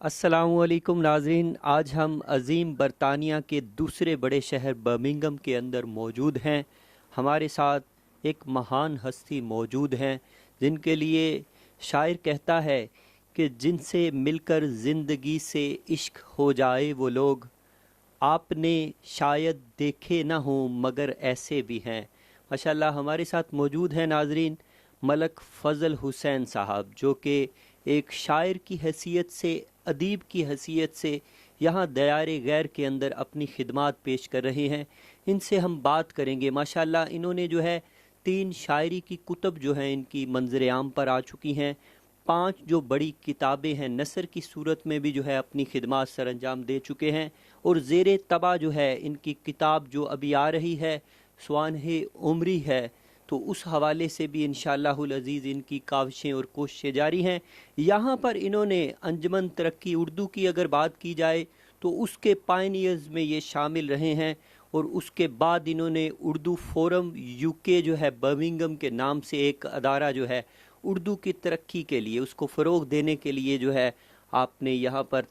السلام علیکم ناظرین، آج ہم عظیم برطانیہ کے دوسرے بڑے شہر برمنگھم کے اندر موجود ہیں۔ ہمارے ساتھ ایک مہان ہستی موجود ہیں جن کے لیے شاعر کہتا ہے کہ جن سے مل کر زندگی سے عشق ہو جائے وہ لوگ آپ نے شاید دیکھے نہ ہوں مگر ایسے بھی ہیں۔ ماشاءاللہ ہمارے ساتھ موجود ہیں ناظرین ملک فضل حسین صاحب، جو کہ ایک شاعر کی حیثیت سے، ادیب کی حیثیت سے یہاں دیار غیر کے اندر اپنی خدمات پیش کر رہے ہیں۔ ان سے ہم بات کریں گے۔ ماشاءاللہ انہوں نے جو ہے 3 شاعری کی کتب جو ہیں ان کی منظر عام پر آ چکی ہیں، 5 جو بڑی کتابیں ہیں نثر کی صورت میں بھی جو ہے اپنی خدمات سر انجام دے چکے ہیں، اور زیر طبع جو ہے ان کی کتاب جو ابھی آ رہی ہے سوانح عمری ہے، تو اس حوالے سے بھی انشاءاللہ العزیز ان کی کاوشیں اور کوششیں جاری ہیں۔ یہاں پر انہوں نے انجمن ترقی اردو کی اگر بات کی جائے تو اس کے پائنیئرز میں یہ شامل رہے ہیں، اور اس کے بعد انہوں نے اردو فورم یو کے جو ہے برمنگھم کے نام سے ایک ادارہ جو ہے اردو کی ترقی کے لیے، اس کو فروغ دینے کے لیے جو ہے آپ نے یہاں پر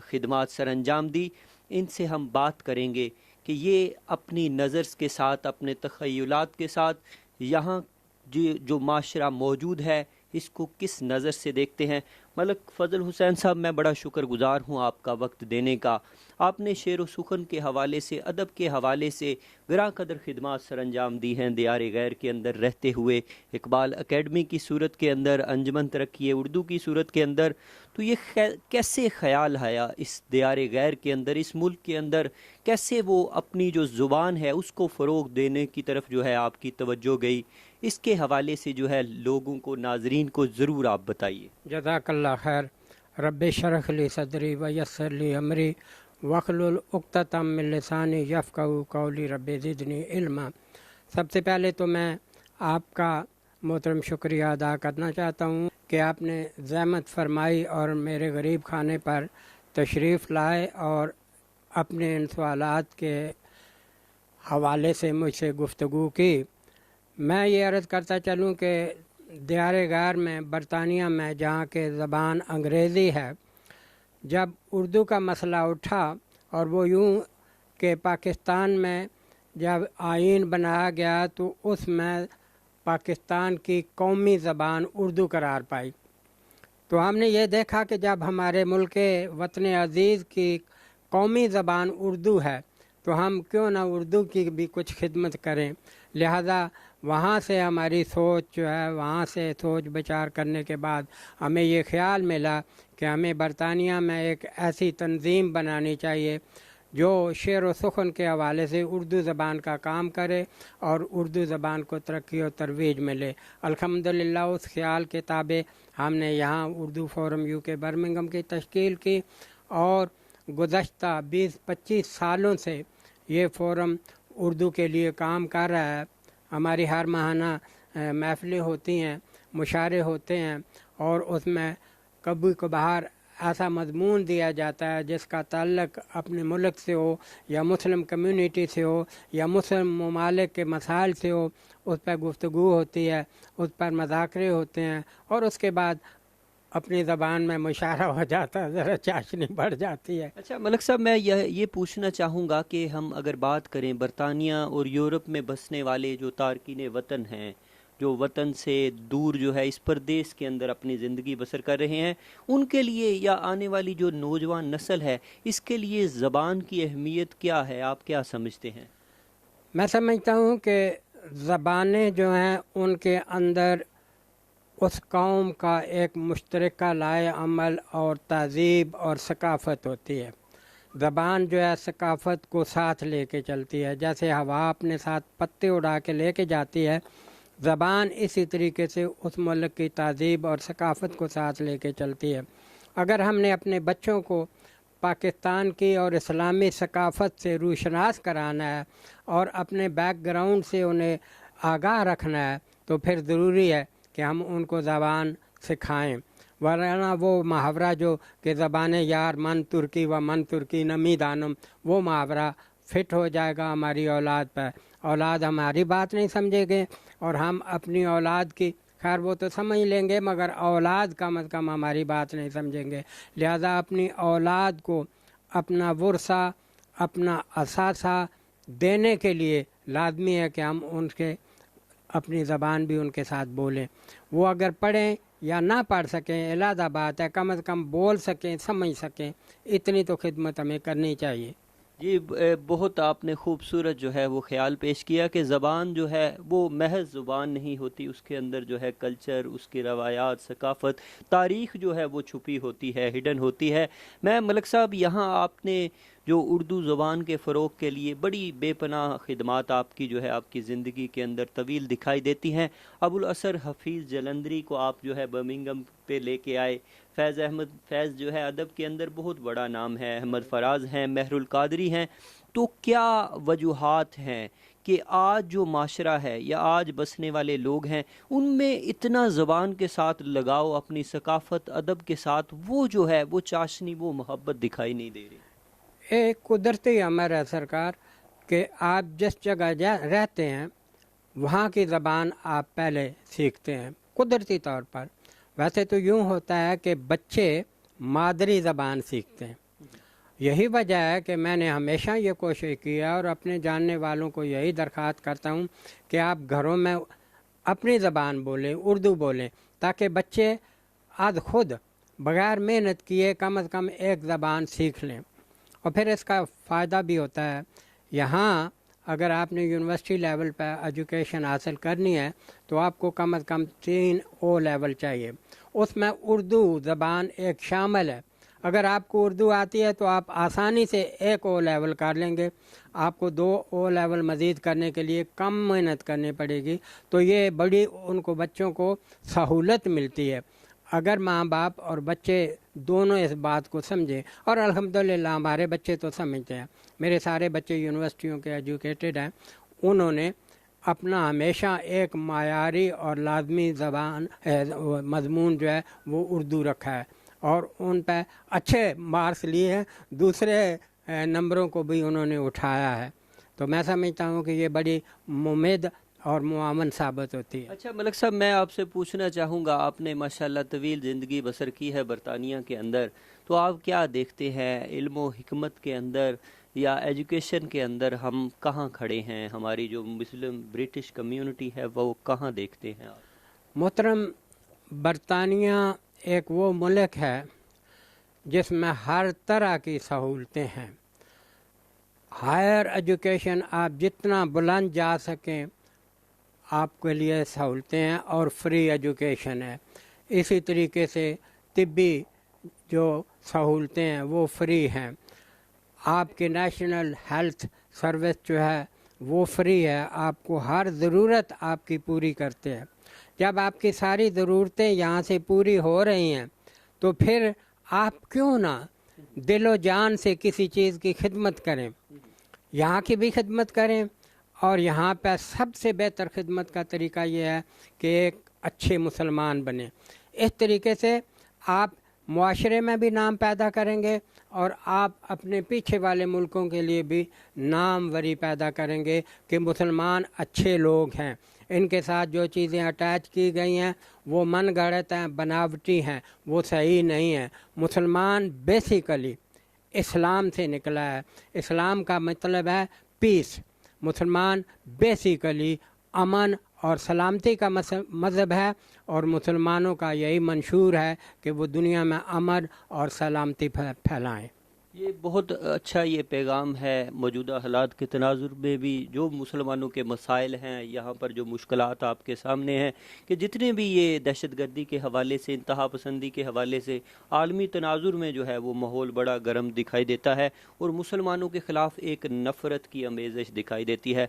خدمات سر انجام دی۔ ان سے ہم بات کریں گے کہ یہ اپنی نظر کے ساتھ، اپنے تخیلات کے ساتھ یہاں جو معاشرہ موجود ہے اس کو کس نظر سے دیکھتے ہیں۔ ملک فضل حسین صاحب، میں بڑا شکر گزار ہوں آپ کا وقت دینے کا۔ آپ نے شعر و سخن کے حوالے سے، ادب کے حوالے سے گراں قدر خدمات سر انجام دی ہیں دیار غیر کے اندر رہتے ہوئے، اقبال اکیڈمی کی صورت کے اندر، انجمن ترقی اردو کی صورت کے اندر۔ تو یہ کیسے خیال آیا اس دیار غیر کے اندر، اس ملک کے اندر کیسے وہ اپنی جو زبان ہے اس کو فروغ دینے کی طرف جو ہے آپ کی توجہ گئی؟ اس کے حوالے سے جو ہے لوگوں کو، ناظرین کو ضرور آپ بتائیے۔ جزاک اللہ خیر۔ رب اشرح لی صدری ویسر لی امری واحلل عقدۃ من لسانی یفقہوا قولی رب زدنی علما۔ سب سے پہلے تو میں آپ کا محترم شکریہ ادا کرنا چاہتا ہوں کہ آپ نے زحمت فرمائی اور میرے غریب خانے پر تشریف لائے اور اپنے ان سوالات کے حوالے سے مجھ سے گفتگو کی۔ میں یہ عرض کرتا چلوں کہ دیار غیر میں، برطانیہ میں، جہاں کے زبان انگریزی ہے، جب اردو کا مسئلہ اٹھا اور وہ یوں کہ پاکستان میں جب آئین بنایا گیا تو اس میں پاکستان کی قومی زبان اردو قرار پائی، تو ہم نے یہ دیکھا کہ جب ہمارے ملک وطن عزیز کی قومی زبان اردو ہے تو ہم کیوں نہ اردو کی بھی کچھ خدمت کریں۔ لہذا وہاں سے ہماری سوچ جو ہے، وہاں سے سوچ بچار کرنے کے بعد ہمیں یہ خیال ملا کہ ہمیں برطانیہ میں ایک ایسی تنظیم بنانی چاہیے جو شعر و سخن کے حوالے سے اردو زبان کا کام کرے اور اردو زبان کو ترقی و ترویج ملے۔ الحمدللہ اس خیال کے تابع ہم نے یہاں اردو فورم یو کے برمنگھم کی تشکیل کی، اور گزشتہ 20-25 سالوں سے یہ فورم اردو کے لیے کام کر رہا ہے۔ ہماری ہر ماہانہ محفلیں ہوتی ہیں، مشاعرے ہوتے ہیں، اور اس میں کبھی کبھار ایسا مضمون دیا جاتا ہے جس کا تعلق اپنے ملک سے ہو یا مسلم کمیونٹی سے ہو یا مسلم ممالک کے مسائل سے ہو، اس پر گفتگو ہوتی ہے، اس پر مذاکرے ہوتے ہیں، اور اس کے بعد اپنی زبان میں مشاعرہ ہو جاتا ہے، ذرا چاشنی بڑھ جاتی ہے۔ اچھا ملک صاحب، میں یہ پوچھنا چاہوں گا کہ ہم اگر بات کریں برطانیہ اور یورپ میں بسنے والے جو تارکین وطن ہیں، جو وطن سے دور جو ہے اس پردیس کے اندر اپنی زندگی بسر کر رہے ہیں، ان کے لیے یا آنے والی جو نوجوان نسل ہے اس کے لیے زبان کی اہمیت کیا ہے؟ آپ کیا سمجھتے ہیں؟ میں سمجھتا ہوں کہ زبانیں جو ہیں ان کے اندر اس قوم کا ایک مشترکہ لائے عمل اور تہذیب اور ثقافت ہوتی ہے۔ زبان جو ہے ثقافت کو ساتھ لے کے چلتی ہے، جیسے ہوا اپنے ساتھ پتے اڑا کے لے کے جاتی ہے، زبان اسی طریقے سے اس ملک کی تہذیب اور ثقافت کو ساتھ لے کے چلتی ہے۔ اگر ہم نے اپنے بچوں کو پاکستان کی اور اسلامی ثقافت سے روشناس کرانا ہے اور اپنے بیک گراؤنڈ سے انہیں آگاہ رکھنا ہے تو پھر ضروری ہے کہ ہم ان کو زبان سکھائیں، ورنہ وہ محاورہ جو کہ زبان یار من ترکی و من ترکی نمی دانم، وہ محاورہ فٹ ہو جائے گا ہماری اولاد پر، اولاد ہماری بات نہیں سمجھے گے اور ہم اپنی اولاد کی خیر وہ تو سمجھ لیں گے مگر اولاد کم از کم ہماری بات نہیں سمجھیں گے. لہذا اپنی اولاد کو اپنا ورثہ اپنا اثاثہ دینے کے لیے لازمی ہے کہ ہم ان کے اپنی زبان بھی ان کے ساتھ بولیں. وہ اگر پڑھیں یا نہ پڑھ سکیں علیحدہ بات ہے، کم از کم بول سکیں سمجھ سکیں، اتنی تو خدمت ہمیں کرنی چاہیے. جی بہت آپ نے خوبصورت جو ہے وہ خیال پیش کیا کہ زبان جو ہے وہ محض زبان نہیں ہوتی، اس کے اندر جو ہے کلچر، اس کی روایات، ثقافت، تاریخ جو ہے وہ چھپی ہوتی ہے، ہڈن ہوتی ہے. میں ملک صاحب یہاں آپ نے جو اردو زبان کے فروغ کے لیے بڑی بے پناہ خدمات آپ کی جو ہے آپ کی زندگی کے اندر طویل دکھائی دیتی ہیں. ابوالاسر حفیظ جلندری کو آپ جو ہے برمنگھم پہ لے کے آئے. فیض جو ہے ادب کے اندر بہت بڑا نام ہے. احمد فراز ہیں، مہر القادری ہیں. تو کیا وجوہات ہیں کہ آج جو معاشرہ ہے یا آج بسنے والے لوگ ہیں ان میں اتنا زبان کے ساتھ لگاؤ، اپنی ثقافت ادب کے ساتھ وہ جو ہے وہ چاشنی، وہ محبت دکھائی نہیں دے رہی؟ ایک قدرتی امر ہے سرکار کہ آپ جس جگہ رہتے ہیں وہاں کی زبان آپ پہلے سیکھتے ہیں قدرتی طور پر. ویسے تو یوں ہوتا ہے کہ بچے مادری زبان سیکھتے ہیں. یہی وجہ ہے کہ میں نے ہمیشہ یہ کوشش کی ہے اور اپنے جاننے والوں کو یہی درخواست کرتا ہوں کہ آپ گھروں میں اپنی زبان بولیں، اردو بولیں، تاکہ بچے از خود بغیر محنت کیے کم از کم ایک زبان سیکھ لیں. اور پھر اس کا فائدہ بھی ہوتا ہے. یہاں اگر آپ نے یونیورسٹی لیول پہ ایجوکیشن حاصل کرنی ہے تو آپ کو کم از کم 3 او لیول چاہیے. اس میں اردو زبان ایک شامل ہے. اگر آپ کو اردو آتی ہے تو آپ آسانی سے 1 او لیول کر لیں گے. آپ کو 2 او لیول مزید کرنے کے لیے کم محنت کرنی پڑے گی. تو یہ بڑی ان کو بچوں کو سہولت ملتی ہے اگر ماں باپ اور بچے دونوں اس بات کو سمجھیں. اور الحمدللہ ہمارے بچے تو سمجھتے ہیں. میرے سارے بچے یونیورسٹیوں کے ایجوکیٹڈ ہیں. انہوں نے اپنا ہمیشہ ایک معیاری اور لازمی زبان مضمون جو ہے وہ اردو رکھا ہے اور ان پہ اچھے مارکس لیے ہیں. دوسرے نمبروں کو بھی انہوں نے اٹھایا ہے. تو میں سمجھتا ہوں کہ یہ بڑی ممید اور معاون ثابت ہوتی ہے. اچھا ملک صاحب، میں آپ سے پوچھنا چاہوں گا، آپ نے ماشاءاللہ طویل زندگی بسر کی ہے برطانیہ کے اندر، تو آپ کیا دیکھتے ہیں علم و حکمت کے اندر یا ایجوکیشن کے اندر ہم کہاں کھڑے ہیں؟ ہماری جو مسلم برٹش کمیونٹی ہے وہ کہاں دیکھتے ہیں آپ؟ محترم، برطانیہ ایک وہ ملک ہے جس میں ہر طرح کی سہولتیں ہیں. ہائر ایجوکیشن آپ جتنا بلند جا سکیں آپ کے لیے سہولتیں ہیں اور فری ایجوکیشن ہے. اسی طریقے سے طبی جو سہولتیں ہیں وہ فری ہیں. آپ کے نیشنل ہیلتھ سروس جو ہے وہ فری ہے. آپ کو ہر ضرورت آپ کی پوری کرتے ہیں. جب آپ کی ساری ضرورتیں یہاں سے پوری ہو رہی ہیں تو پھر آپ کیوں نہ دل و جان سے کسی چیز کی خدمت کریں، یہاں کی بھی خدمت کریں. اور یہاں پہ سب سے بہتر خدمت کا طریقہ یہ ہے کہ ایک اچھے مسلمان بنیں. اس طریقے سے آپ معاشرے میں بھی نام پیدا کریں گے اور آپ اپنے پیچھے والے ملکوں کے لیے بھی ناموری پیدا کریں گے کہ مسلمان اچھے لوگ ہیں. ان کے ساتھ جو چیزیں اٹیچ کی گئی ہیں وہ من گھڑت ہیں، بناوٹی ہیں، وہ صحیح نہیں ہیں. مسلمان بیسیکلی اسلام سے نکلا ہے. اسلام کا مطلب ہے پیس. مسلمان بیسیکلی امن اور سلامتی کا مذہب ہے اور مسلمانوں کا یہی منشور ہے کہ وہ دنیا میں امن اور سلامتی پھیلائیں. یہ بہت اچھا یہ پیغام ہے. موجودہ حالات کے تناظر میں بھی جو مسلمانوں کے مسائل ہیں، یہاں پر جو مشکلات آپ کے سامنے ہیں، کہ جتنے بھی یہ دہشت گردی کے حوالے سے، انتہا پسندی کے حوالے سے عالمی تناظر میں جو ہے وہ ماحول بڑا گرم دکھائی دیتا ہے اور مسلمانوں کے خلاف ایک نفرت کی آمیزش دکھائی دیتی ہے.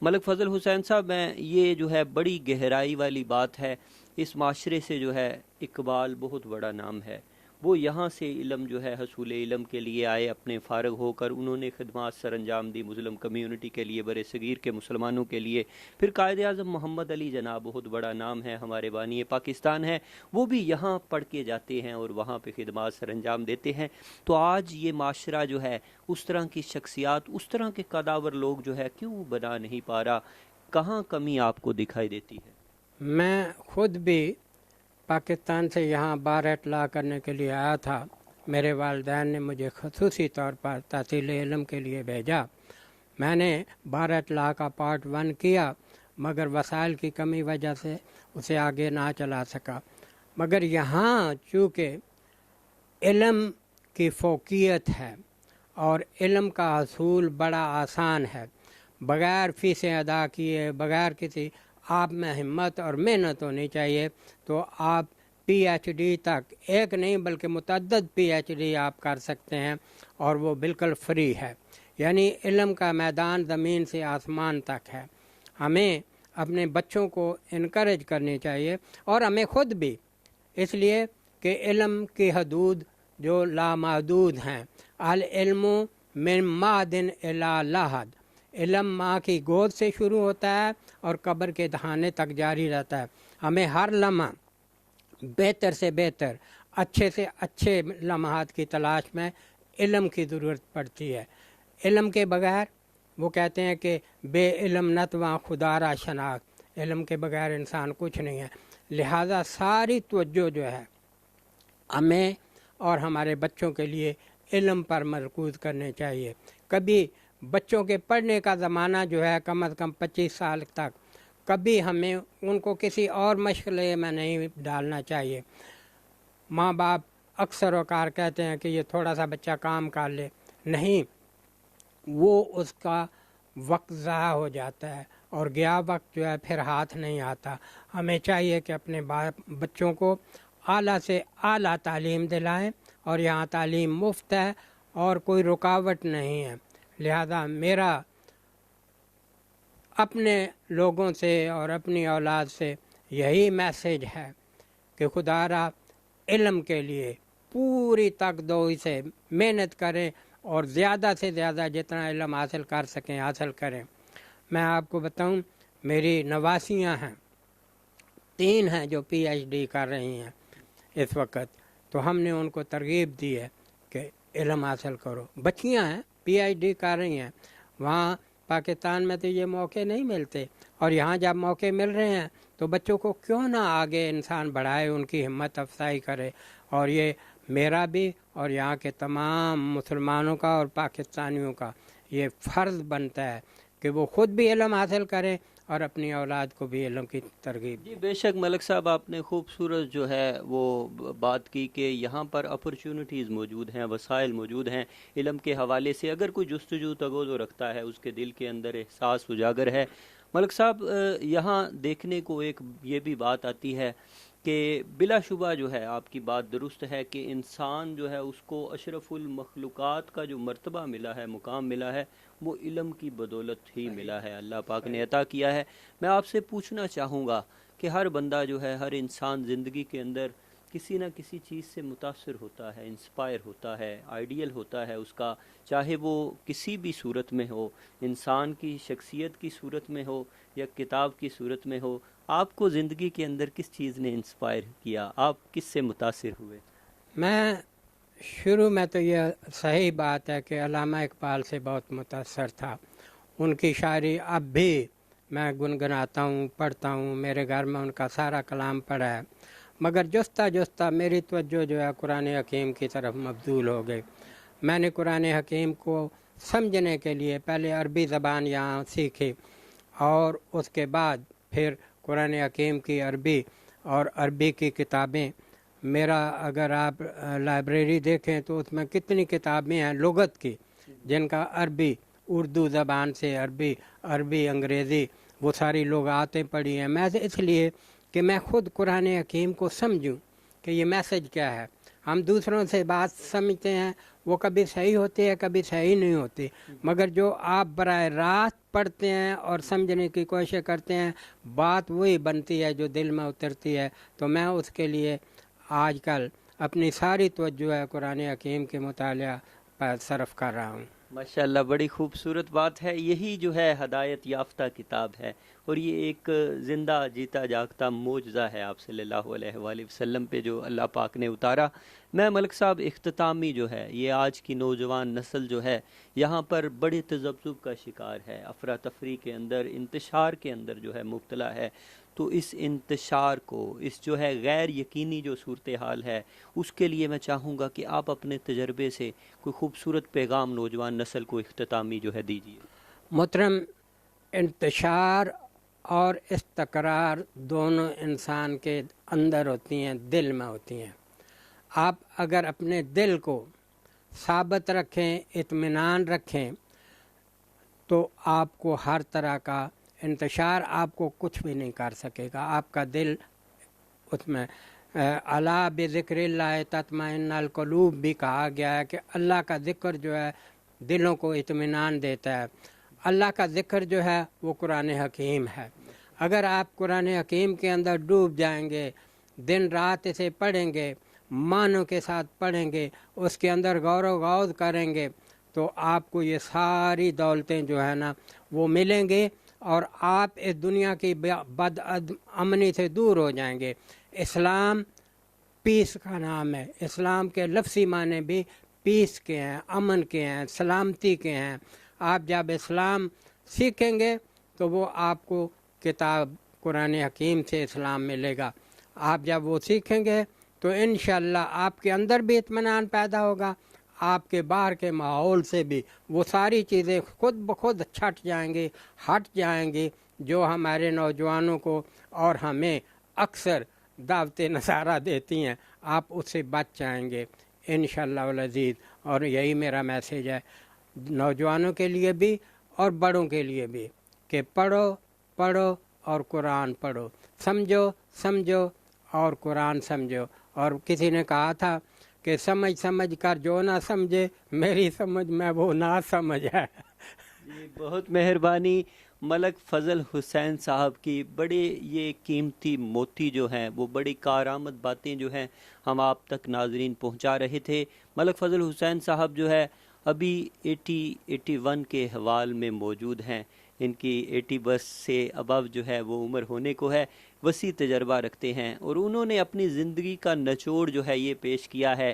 ملک فضل حسین صاحب، میں یہ جو ہے بڑی گہرائی والی بات ہے. اس معاشرے سے جو ہے اقبال بہت بڑا نام ہے. وہ یہاں سے علم جو ہے حصول علم کے لیے آئے، اپنے فارغ ہو کر انہوں نے خدمات سر انجام دی مسلم کمیونٹی کے لیے، برِ صغیر کے مسلمانوں کے لیے. پھر قائد اعظم محمد علی جناح بہت بڑا نام ہے، ہمارے بانی پاکستان ہیں، وہ بھی یہاں پڑھ کے جاتے ہیں اور وہاں پہ خدمات سر انجام دیتے ہیں. تو آج یہ معاشرہ جو ہے اس طرح کی شخصیات، اس طرح کے قداور لوگ جو ہے کیوں بنا نہیں پا رہا؟ کہاں کمی آپ کو دکھائی دیتی ہے؟ میں خود بھی پاکستان سے یہاں بار اطلاع کرنے کے لیے آیا تھا. میرے والدین نے مجھے خصوصی طور پر تحصیل علم کے لیے بھیجا. میں نے بار اطلاع کا پارٹ 1 کیا مگر وسائل کی کمی وجہ سے اسے آگے نہ چلا سکا. مگر یہاں چونکہ علم کی فوقیت ہے اور علم کا حصول بڑا آسان ہے، بغیر فیسیں ادا کیے، بغیر کسی آپ میں ہمت اور محنت ہونی چاہیے تو آپ پی ایچ ڈی تک، ایک نہیں بلکہ متعدد پی ایچ ڈی آپ کر سکتے ہیں، اور وہ بالکل فری ہے. یعنی علم کا میدان زمین سے آسمان تک ہے. ہمیں اپنے بچوں کو انکریج کرنی چاہیے اور ہمیں خود بھی، اس لیے کہ علم کی حدود جو لامحدود ہیں. العلم من معدن الی لحد، علم ماں کی گود سے شروع ہوتا ہے اور قبر کے دہانے تک جاری رہتا ہے. ہمیں ہر لمحہ بہتر سے بہتر، اچھے سے اچھے لمحات کی تلاش میں علم کی ضرورت پڑتی ہے. علم کے بغیر، وہ کہتے ہیں کہ بے علم نتواں خدا را شناخت، علم کے بغیر انسان کچھ نہیں ہے. لہٰذا ساری توجہ جو ہے ہمیں اور ہمارے بچوں کے لیے علم پر مرکوز کرنے چاہیے. کبھی بچوں کے پڑھنے کا زمانہ جو ہے کم از کم 25 سال تک، کبھی ہمیں ان کو کسی اور مشغلے میں نہیں ڈالنا چاہیے. ماں باپ اکثر اوقات کہتے ہیں کہ یہ تھوڑا سا بچہ کام کر لے، نہیں، وہ اس کا وقت ضائع ہو جاتا ہے اور گیا وقت جو ہے پھر ہاتھ نہیں آتا. ہمیں چاہیے کہ اپنے بچوں کو اعلیٰ سے اعلیٰ تعلیم دلائیں، اور یہاں تعلیم مفت ہے اور کوئی رکاوٹ نہیں ہے. لہذا میرا اپنے لوگوں سے اور اپنی اولاد سے یہی میسیج ہے کہ خدا را علم کے لیے پوری تگدوئی سے محنت کریں اور زیادہ سے زیادہ جتنا علم حاصل کر سکیں حاصل کریں. میں آپ کو بتاؤں، میری نواسیاں ہیں، 3 ہیں جو پی ایچ ڈی کر رہی ہیں اس وقت، تو ہم نے ان کو ترغیب دی ہے کہ علم حاصل کرو. بچیاں ہیں پی ایچ ڈی کر رہی ہیں. وہاں پاکستان میں تو یہ موقع نہیں ملتے، اور یہاں جب موقع مل رہے ہیں تو بچوں کو کیوں نہ آگے انسان بڑھائے، ان کی ہمت افزائی کرے. اور یہ میرا بھی اور یہاں کے تمام مسلمانوں کا اور پاکستانیوں کا یہ فرض بنتا ہے کہ وہ خود بھی علم حاصل کریں اور اپنی اولاد کو بھی علم کی ترغیب. جی بے شک ملک صاحب، آپ نے خوبصورت جو ہے وہ بات کی کہ یہاں پر اپرچونٹیز موجود ہیں، وسائل موجود ہیں. علم کے حوالے سے اگر کوئی جستجو تگودو رکھتا ہے، اس کے دل کے اندر احساس اجاگر ہے. ملک صاحب، یہاں دیکھنے کو ایک یہ بھی بات آتی ہے کہ بلا شبہ جو ہے آپ کی بات درست ہے کہ انسان جو ہے اس کو اشرف المخلوقات کا جو مرتبہ ملا ہے، مقام ملا ہے، وہ علم کی بدولت ہی ملا ہے، اللہ پاک نے عطا کیا ہے. میں آپ سے پوچھنا چاہوں گا کہ ہر بندہ جو ہے، ہر انسان زندگی کے اندر کسی نہ کسی چیز سے متاثر ہوتا ہے، انسپائر ہوتا ہے، آئیڈیل ہوتا ہے اس کا، چاہے وہ کسی بھی صورت میں ہو، انسان کی شخصیت کی صورت میں ہو یا کتاب کی صورت میں ہو. آپ کو زندگی کے اندر کس چیز نے انسپائر کیا؟ آپ کس سے متاثر ہوئے؟ میں شروع میں تو یہ صحیح بات ہے کہ علامہ اقبال سے بہت متاثر تھا. ان کی شاعری اب بھی میں گنگناتا ہوں، پڑھتا ہوں، میرے گھر میں ان کا سارا کلام پڑھا ہے. مگر جستا جستا میری توجہ جو ہے قرآن حکیم کی طرف مبذول ہو گئی. میں نے قرآن حکیم کو سمجھنے کے لیے پہلے عربی زبان یہاں سیکھی، اور اس کے بعد پھر قرآن حکیم کی عربی اور عربی کی کتابیں. میرا اگر آپ لائبریری دیکھیں تو اس میں کتنی کتابیں ہیں لغت کی، جن کا عربی، اردو زبان سے عربی انگریزی، وہ ساری لغاتیں پڑھی ہیں. میں اس لیے کہ میں خود قرآن حکیم کو سمجھوں کہ یہ میسج کیا ہے. ہم دوسروں سے بات سمجھتے ہیں، وہ کبھی صحیح ہوتی ہے، کبھی صحیح نہیں ہوتی، مگر جو آپ براہ راست پڑھتے ہیں اور سمجھنے کی کوشش کرتے ہیں، بات وہی بنتی ہے جو دل میں اترتی ہے. تو میں اس کے لیے آج کل اپنی ساری توجہ ہے قرآن حکیم کے مطالعہ پر صرف کر رہا ہوں. ماشاءاللہ، بڑی خوبصورت بات ہے. یہی جو ہے ہدایت یافتہ کتاب ہے، اور یہ ایک زندہ جیتا جاگتا معجزہ ہے آپ صلی اللہ علیہ وآلہ وسلم پہ جو اللہ پاک نے اتارا. میں ملک صاحب اختتامی جو ہے، یہ آج کی نوجوان نسل جو ہے یہاں پر بڑے تذبذب کا شکار ہے، افراتفری کے اندر، انتشار کے اندر جو ہے مبتلا ہے. تو اس انتشار کو، اس جو ہے غیر یقینی جو صورتحال ہے، اس کے لیے میں چاہوں گا کہ آپ اپنے تجربے سے کوئی خوبصورت پیغام نوجوان نسل کو اختتامی جو ہے دیجیے۔ محترم، انتشار اور استقرار دونوں انسان کے اندر ہوتی ہیں، دل میں ہوتی ہیں۔ آپ اگر اپنے دل کو ثابت رکھیں، اطمینان رکھیں، تو آپ کو ہر طرح کا انتشار آپ کو کچھ بھی نہیں کر سکے گا۔ آپ کا دل اس میں الا بذکر اللہ تطمئن القلوب بھی کہا گیا ہے کہ اللہ کا ذکر جو ہے دلوں کو اطمینان دیتا ہے۔ اللہ کا ذکر جو ہے وہ قرآن حکیم ہے۔ اگر آپ قرآن حکیم کے اندر ڈوب جائیں گے، دن رات اسے پڑھیں گے، معنوں کے ساتھ پڑھیں گے، اس کے اندر غور و غوض کریں گے، تو آپ کو یہ ساری دولتیں جو ہے نا وہ ملیں گے، اور آپ اس دنیا کی بد امنی سے دور ہو جائیں گے۔ اسلام پیس کا نام ہے۔ اسلام کے لفظی معنی بھی پیس کے ہیں، امن کے ہیں، سلامتی کے ہیں۔ آپ جب اسلام سیکھیں گے تو وہ آپ کو کتاب قرآن حکیم سے اسلام ملے گا۔ آپ جب وہ سیکھیں گے تو انشاءاللہ آپ کے اندر بھی اطمینان پیدا ہوگا، آپ کے باہر کے ماحول سے بھی وہ ساری چیزیں خود بخود چھٹ جائیں گی، ہٹ جائیں گی، جو ہمارے نوجوانوں کو اور ہمیں اکثر دعوت نصارہ دیتی ہیں۔ آپ اس سے بچ جائیں گے انشاءاللہ العزیز۔ اور یہی میرا میسیج ہے نوجوانوں کے لیے بھی اور بڑوں کے لیے بھی، کہ پڑھو پڑھو اور قرآن پڑھو، سمجھو اور قرآن سمجھو۔ اور کسی نے کہا تھا کہ سمجھ کر جو نہ سمجھے، میری سمجھ میں وہ نہ سمجھ ہے۔ جی بہت مہربانی ملک فضل حسین صاحب کی، بڑے یہ قیمتی موتی جو ہیں، وہ بڑی کارآمد باتیں جو ہیں ہم آپ تک ناظرین پہنچا رہے تھے۔ ملک فضل حسین صاحب جو ہے ابھی 81 کے حوال میں موجود ہیں۔ ان کی 80 برس سے ابو جو ہے وہ عمر ہونے کو ہے، وسیع تجربہ رکھتے ہیں، اور انہوں نے اپنی زندگی کا نچوڑ جو ہے یہ پیش کیا ہے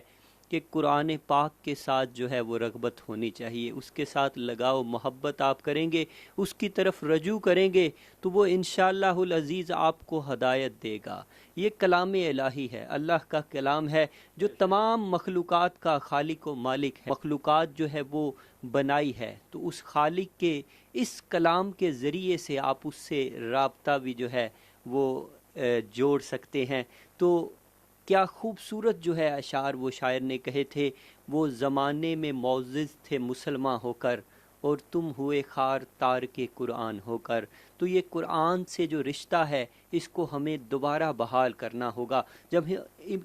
کہ قرآن پاک کے ساتھ جو ہے وہ رغبت ہونی چاہیے، اس کے ساتھ لگاؤ محبت آپ کریں گے، اس کی طرف رجوع کریں گے تو وہ انشاءاللہ العزیز آپ کو ہدایت دے گا۔ یہ کلام الہی ہے، اللہ کا کلام ہے جو تمام مخلوقات کا خالق و مالک ہے۔ مخلوقات جو ہے وہ بنائی ہے، تو اس خالق کے اس کلام کے ذریعے سے آپ اس سے رابطہ بھی جو ہے وہ جوڑ سکتے ہیں۔ تو کیا خوبصورت جو ہے اشعار وہ شاعر نے کہے تھے، وہ زمانے میں معزز تھے مسلمان ہو کر، اور تم ہوئے خار تار کے قرآن ہو کر۔ تو یہ قرآن سے جو رشتہ ہے اس کو ہمیں دوبارہ بحال کرنا ہوگا۔ جب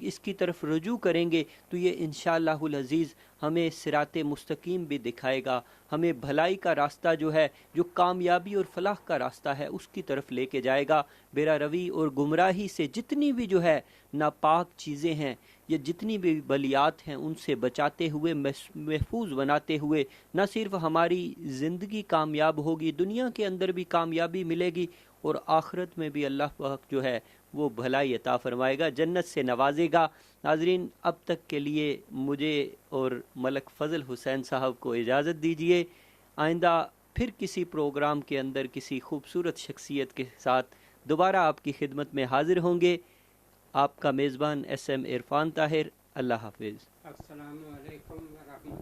اس کی طرف رجوع کریں گے تو یہ انشاءاللہ العزیز ہمیں صراط مستقیم بھی دکھائے گا، ہمیں بھلائی کا راستہ جو ہے، جو کامیابی اور فلاح کا راستہ ہے، اس کی طرف لے کے جائے گا۔ بیرا روی اور گمراہی سے جتنی بھی جو ہے ناپاک چیزیں ہیں، یہ جتنی بھی بلیات ہیں، ان سے بچاتے ہوئے، محفوظ بناتے ہوئے، نہ صرف ہماری زندگی کامیاب ہوگی، دنیا کے اندر بھی کامیابی ملے گی، اور آخرت میں بھی اللہ پاک جو ہے وہ بھلائی عطا فرمائے گا، جنت سے نوازے گا۔ ناظرین، اب تک کے لیے مجھے اور ملک فضل حسین صاحب کو اجازت دیجیے۔ آئندہ پھر کسی پروگرام کے اندر کسی خوبصورت شخصیت کے ساتھ دوبارہ آپ کی خدمت میں حاضر ہوں گے۔ آپ کا میزبان SM عرفان طاہر۔ اللہ حافظ۔ السلام علیکم ورحمۃ